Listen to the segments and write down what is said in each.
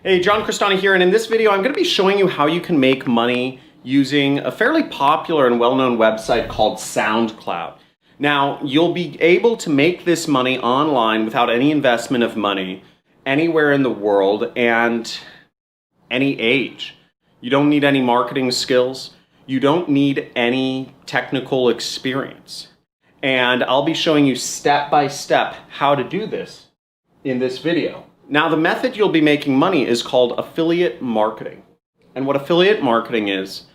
Hey, Johncrestani here, and in this video I'm going to be showing you how you can make money using a fairly popular and well-known website called SoundCloud. Now, you'll be able to make this money online without any investment of money anywhere in the world and any age. You don't need any marketing skills. You don't need any technical experience. And I'll be showing you step by step how to do this in this video. Now, the method you'll be making money is called affiliate marketing. And what affiliate marketing is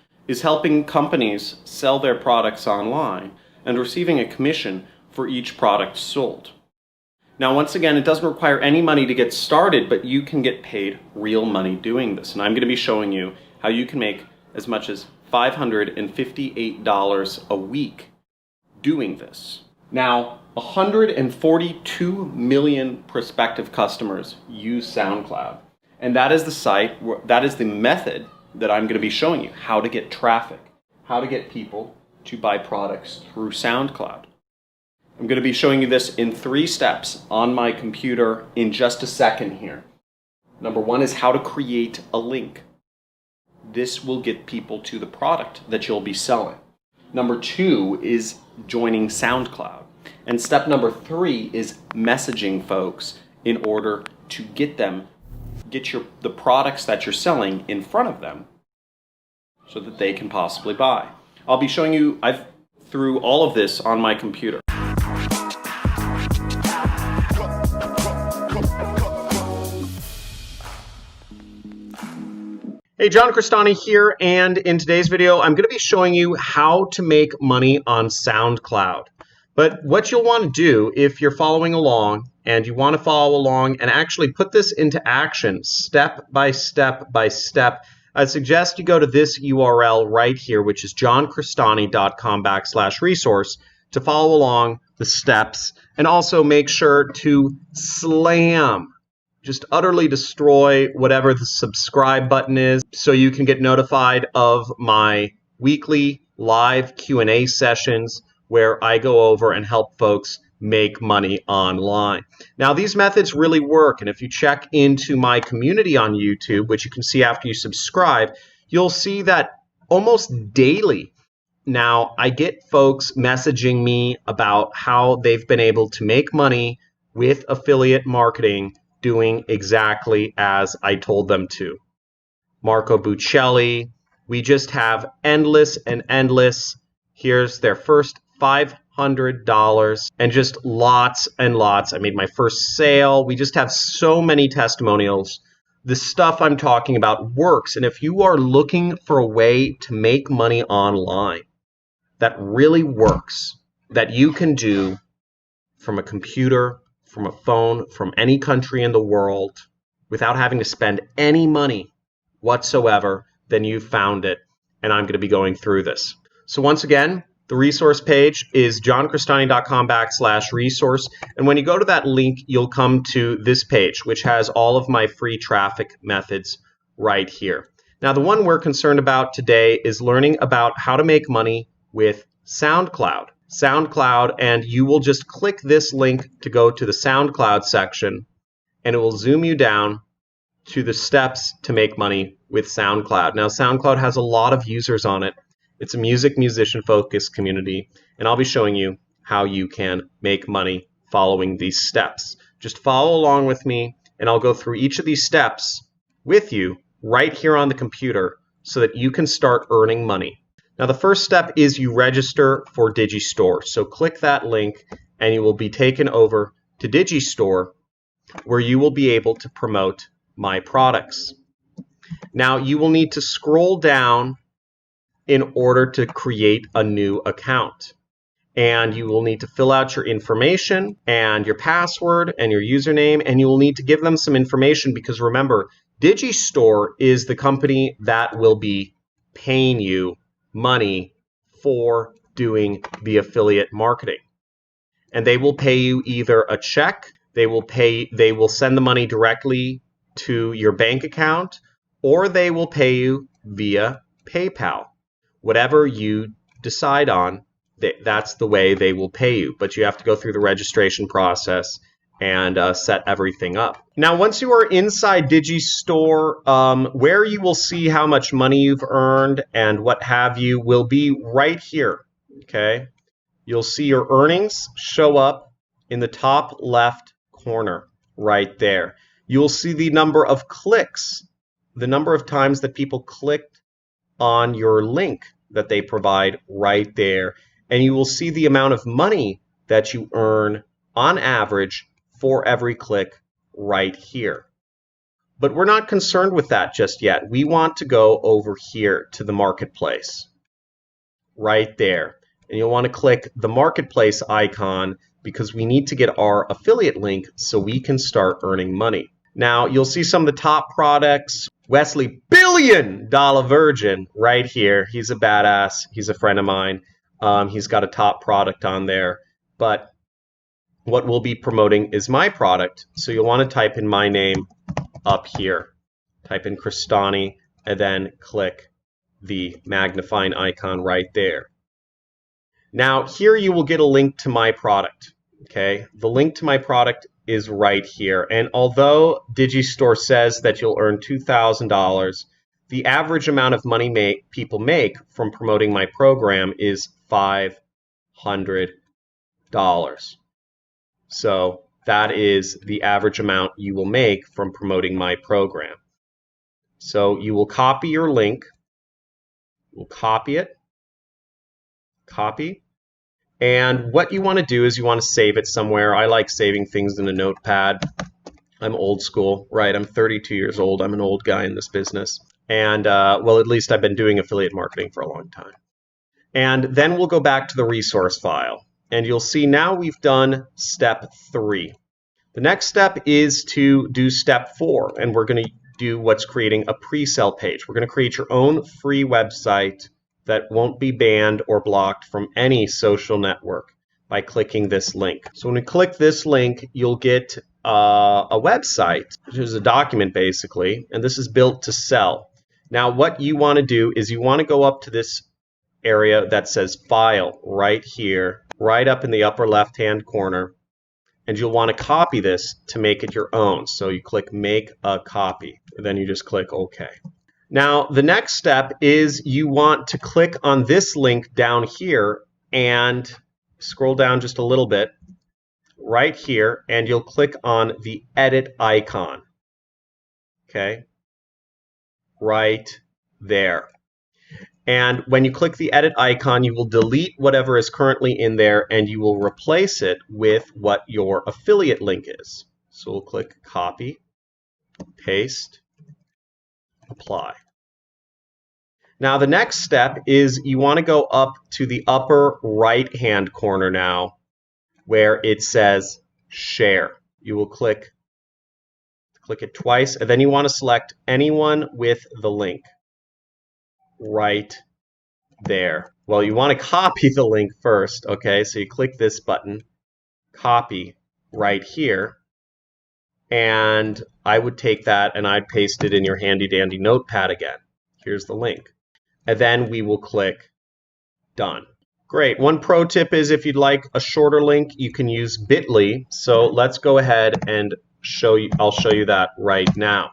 helping companies sell their products online and receiving a commission for each product sold. Now, once again, it doesn't require any money to get started, but you can get paid real money doing this. And I'm going to be showing you how you can make as much as $558 a week doing this. Now, 142 million prospective customers use SoundCloud. And that is the site, that is the method that I'm going to be showing you, how to get traffic, how to get people to buy products through SoundCloud. I'm going to be showing you this in 3 steps on my computer in just a second here. Number 1 is how to create a link. This will get people to the product that you'll be selling. Number 2 is joining SoundCloud. And step number 3 is messaging folks in order to get the products that you're selling in front of them so that they can possibly buy. I'll be showing you through all of this on my computer. Hey, Johncrestani here, and in today's video I'm going to be showing you how to make money on SoundCloud. But what you'll want to do if you're following along and you want to follow along and actually put this into action step by step by step, I suggest you go to this URL right here, which is johncrestani.com/resource, to follow along the steps, and also make sure to just utterly destroy whatever the subscribe button is so you can get notified of my weekly live Q&A sessions where I go over and help folks make money online. Now, these methods really work, and if you check into my community on YouTube, which you can see after you subscribe, you'll see that almost daily now I get folks messaging me about how they've been able to make money with affiliate marketing doing exactly as I told them to. Marco Buccelli, we just have endless and endless. Here's their first $500 and just lots and lots. I made my first sale. We just have so many testimonials. The stuff I'm talking about works. And if you are looking for a way to make money online that really works, that you can do from a computer, from a phone, from any country in the world, without having to spend any money whatsoever, then you've found it. And I'm going to be going through this. So once again, the resource page is johncrestani.com/resource. And when you go to that link, you'll come to this page, which has all of my free traffic methods right here. Now, the one we're concerned about today is learning about how to make money with SoundCloud. And you will just click this link to go to the SoundCloud section, and it will zoom you down to the steps to make money with SoundCloud. Now, SoundCloud has a lot of users on it. It's a musician-focused community, and I'll be showing you how you can make money following these steps. Just follow along with me, and I'll go through each of these steps with you right here on the computer so that you can start earning money. Now, the first step is you register for Digistore. So click that link, and you will be taken over to Digistore, where you will be able to promote my products. Now, you will need to scroll down in order to create a new account. And you will need to fill out your information and your password and your username, and you will need to give them some information because remember, Digistore is the company that will be paying you money for doing the affiliate marketing. And they will pay you either a check, they will send the money directly to your bank account, or they will pay you via PayPal. Whatever you decide on, that's the way they will pay you. But you have to go through the registration process and set everything up. Now, once you are inside Digistore, where you will see how much money you've earned and what have you will be right here, okay? You'll see your earnings show up in the top left corner right there. You'll see the number of clicks, the number of times that people clicked on your link that they provide right there. And you will see the amount of money that you earn on average for every click right here. But we're not concerned with that just yet. We want to go over here to the marketplace right there. And you'll want to click the marketplace icon because we need to get our affiliate link so we can start earning money. Now, you'll see some of the top products. Wesley, $1 billion virgin right here. He's a badass. He's a friend of mine. He's got a top product on there. But what we'll be promoting is my product. So you'll want to type in my name up here. Type in Crestani and then click the magnifying icon right there. Now, here you will get a link to my product. Okay, the link to my product is right here. And although Digistore says that you'll earn $2,000, the average amount of money people make from promoting my program is $500. So that is the average amount you will make from promoting my program. So you will copy your link. We'll copy it. Copy. And what you want to do is you want to save it somewhere. I like saving things in a notepad. I'm old school, right? I'm 32 years old. I'm an old guy in this business. And, well, at least I've been doing affiliate marketing for a long time. And then we'll go back to the resource file. And you'll see now we've done step 3. The next step is to do step 4. And we're going to do what's creating a pre-sale page. We're going to create your own free website that won't be banned or blocked from any social network by clicking this link. So when you click this link, you'll get a website, which is a document basically, and this is built to sell. Now what you want to do is you want to go up to this area that says File right here, right up in the upper left-hand corner, and you'll want to copy this to make it your own. So you click Make a Copy, and then you just click OK. Now, the next step is you want to click on this link down here and scroll down just a little bit right here, and you'll click on the edit icon. Okay, right there. And when you click the edit icon, you will delete whatever is currently in there and you will replace it with what your affiliate link is. So we'll click Copy, Paste, Apply. Now the next step is you want to go up to the upper right hand corner now where it says Share. You will click it twice and then you want to select anyone with the link right there. Well, you want to copy the link first, okay? So you click this button, copy right here. And I would take that and I'd paste it in your handy dandy notepad again. Here's the link. And then we will click Done. Great. One pro tip is if you'd like a shorter link, you can use bit.ly. So let's go ahead and I'll show you that right now.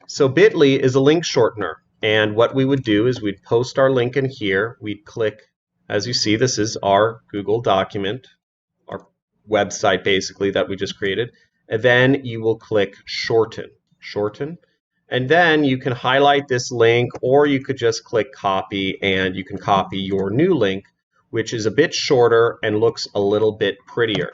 So bit.ly is a link shortener. And what we would do is we'd post our link in here. We'd click, as you see, this is our Google document, our website basically that we just created. And then you will click Shorten. Shorten. And then you can highlight this link, or you could just click Copy, and you can copy your new link, which is a bit shorter and looks a little bit prettier.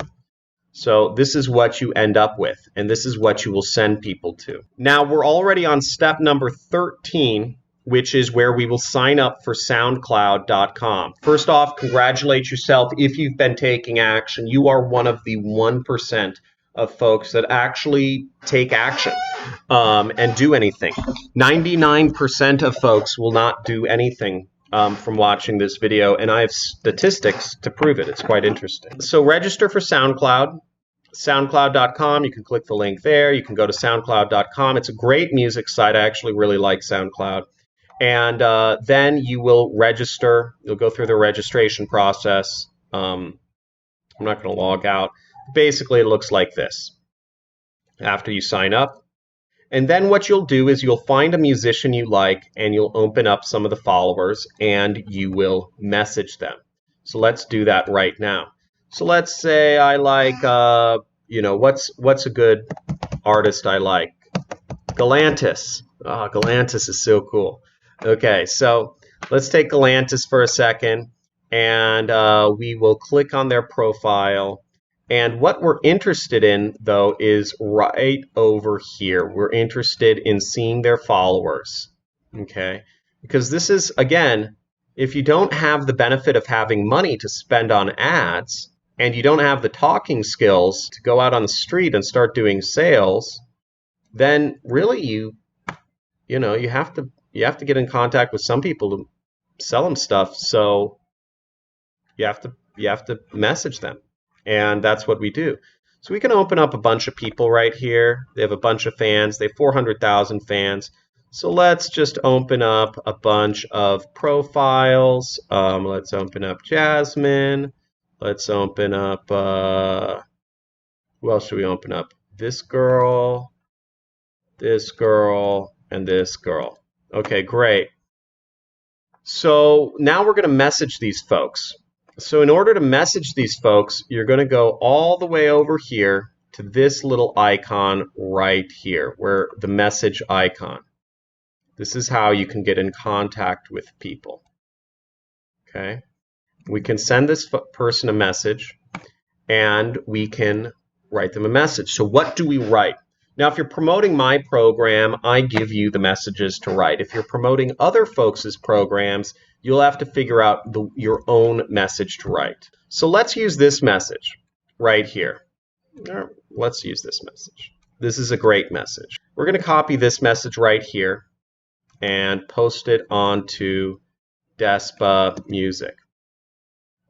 So this is what you end up with, and this is what you will send people to. Now we're already on step number 13, which is where we will sign up for SoundCloud.com. First off, congratulate yourself if you've been taking action. You are one of the 1% of folks that actually take action and do anything. 99% of folks will not do anything from watching this video, and I have statistics to prove it. It's quite interesting. So register for SoundCloud, SoundCloud.com. You can click the link there. You can go to SoundCloud.com. It's a great music site. I actually really like SoundCloud. And then you will register. You'll go through the registration process. I'm not going to log out. Basically, it looks like this after you sign up. And then what you'll do is you'll find a musician you like and you'll open up some of the followers and you will message them. So let's do that right now. So let's say I like, what's a good artist I like? Galantis. Oh, Galantis is so cool. Okay, so let's take Galantis for a second and we will click on their profile. And what we're interested in, though, is right over here. We're interested in seeing their followers, okay? Because this is, again, if you don't have the benefit of having money to spend on ads, and you don't have the talking skills to go out on the street and start doing sales, then really you have to get in contact with some people to sell them stuff. So you have to message them. And that's what we do. So we can open up a bunch of people right here. They have a bunch of fans. They have 400,000 fans. So let's just open up a bunch of profiles. Let's open up Jasmine. Let's open up, who else should we open up? This girl, and this girl. Okay, great. So now we're going to message these folks. So in order to message these folks, you're going to go all the way over here to this little icon right here, where the message icon. This is how you can get in contact with people. Okay? We can send this person a message, and we can write them a message. So what do we write? Now, if you're promoting my program, I give you the messages to write. If you're promoting other folks' programs, you'll have to figure out your own message to write. So let's use this message right here. Let's use this message. This is a great message. We're going to copy this message right here and post it onto Despa Music.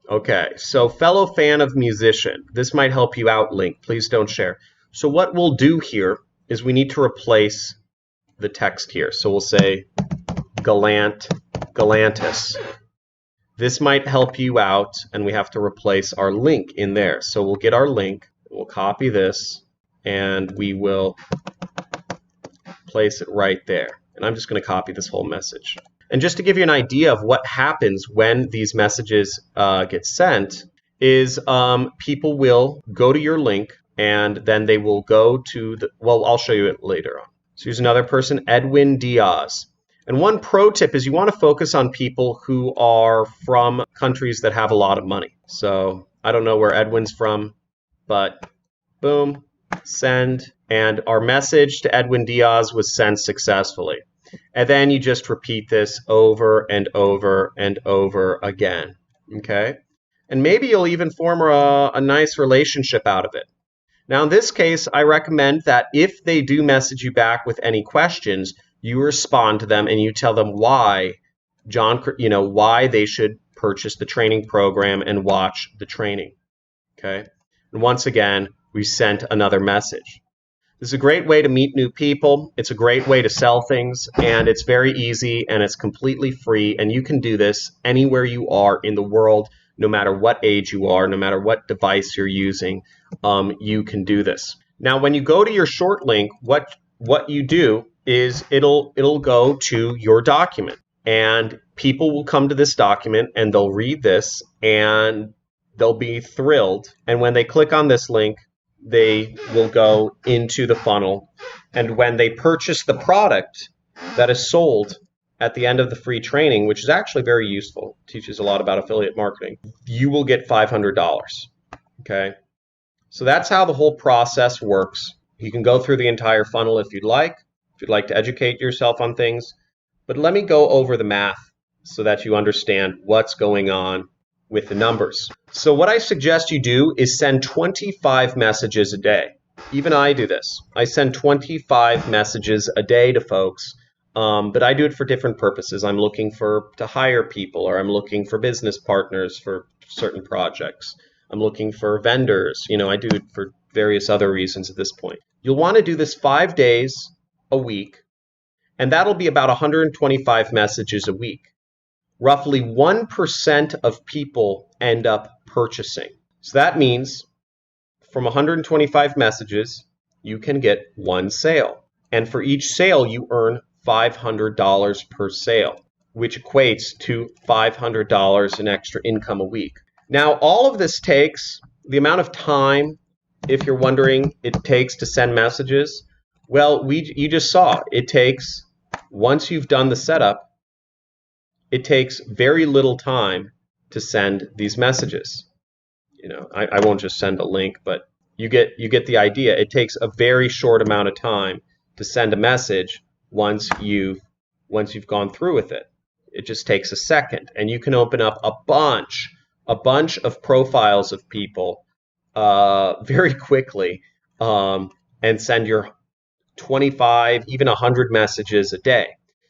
Okay, so fellow fan of musician, this might help you out, link. Please don't share. So what we'll do here is we need to replace the text here. So we'll say Galantis. This might help you out, and we have to replace our link in there. So we'll get our link, we'll copy this, and we will place it right there. And I'm just going to copy this whole message. And just to give you an idea of what happens when these messages get sent, is people will go to your link, and then they will go to well, I'll show you it later on. So here's another person, Edwin Diaz. And one pro tip is you want to focus on people who are from countries that have a lot of money. So I don't know where Edwin's from, but boom, send. And our message to Edwin Diaz was sent successfully. And then you just repeat this over and over and over again, okay? And maybe you'll even form a nice relationship out of it. Now, in this case, I recommend that if they do message you back with any questions, you respond to them and you tell them why why they should purchase the training program and watch the training, okay? And once again, we sent another message. This is a great way to meet new people. It's a great way to sell things, and it's very easy, and it's completely free, and you can do this anywhere you are in the world, no matter what age you are, no matter what device you're using, you can do this. Now, when you go to your short link, what you do is it'll go to your document, and people will come to this document, and they'll read this, and they'll be thrilled. And when they click on this link, they will go into the funnel. And when they purchase the product that is sold at the end of the free training, which is actually very useful, teaches a lot about affiliate marketing, you will get $500. Okay? So that's how the whole process works. You can go through the entire funnel if you'd like to educate yourself on things. But let me go over the math so that you understand what's going on with the numbers. So what I suggest you do is send 25 messages a day. Even I do this. I send 25 messages a day to folks, but I do it for different purposes. I'm looking to hire people, or I'm looking for business partners for certain projects. I'm looking for vendors. I do it for various other reasons at this point. You'll want to do this 5 days a week, and that'll be about 125 messages a week. Roughly 1% of people end up purchasing. So that means from 125 messages, you can get 1 sale. And for each sale, you earn $500 per sale, which equates to $500 in extra income a week. Now, all of this takes the amount of time, if you're wondering, it takes to send messages. Well, you just saw it takes, once you've done the setup, it takes very little time to send these messages. I won't just send a link, but you get the idea. It takes a very short amount of time to send a message once you've gone through with it. It just takes a second, and you can open up a bunch of profiles of people very quickly and send your 25, even 100 messages a day.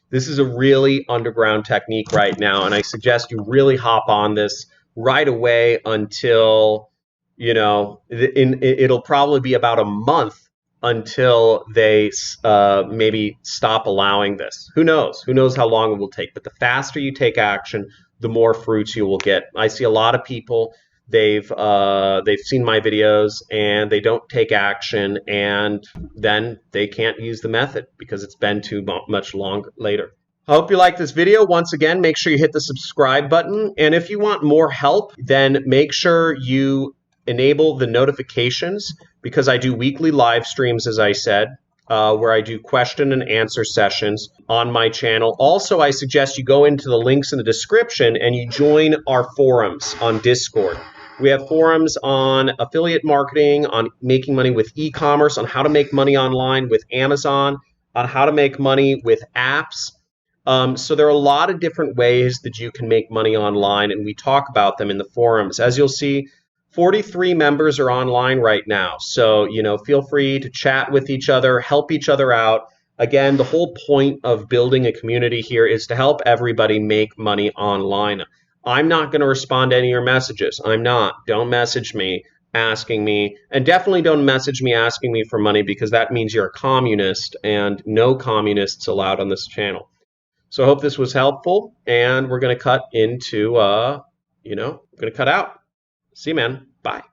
This is a really underground technique right now, and I suggest you really hop on this right away until, it'll probably be about a month until they maybe stop allowing this. Who knows? Who knows how long it will take? But the faster you take action, the more fruits you will get. I see a lot of people, they've seen my videos and they don't take action, and then they can't use the method because it's been too much longer later. I hope you like this video. Once again, make sure you hit the subscribe button. And if you want more help, then make sure you enable the notifications, because I do weekly live streams, as I said, where I do question and answer sessions on my channel. Also, I suggest you go into the links in the description and you join our forums on Discord. We have forums on affiliate marketing, on making money with e-commerce, on how to make money online with Amazon, on how to make money with apps. So there are a lot of different ways that you can make money online, and we talk about them in the forums. As you'll see, 43 members are online right now. So, feel free to chat with each other, help each other out. Again, the whole point of building a community here is to help everybody make money online. I'm not going to respond to any of your messages. I'm not. Don't message me asking me, and definitely don't message me asking me for money, because that means you're a communist, and no communists allowed on this channel. So I hope this was helpful, and we're going to cut into, we're going to cut out. See you, man. Bye.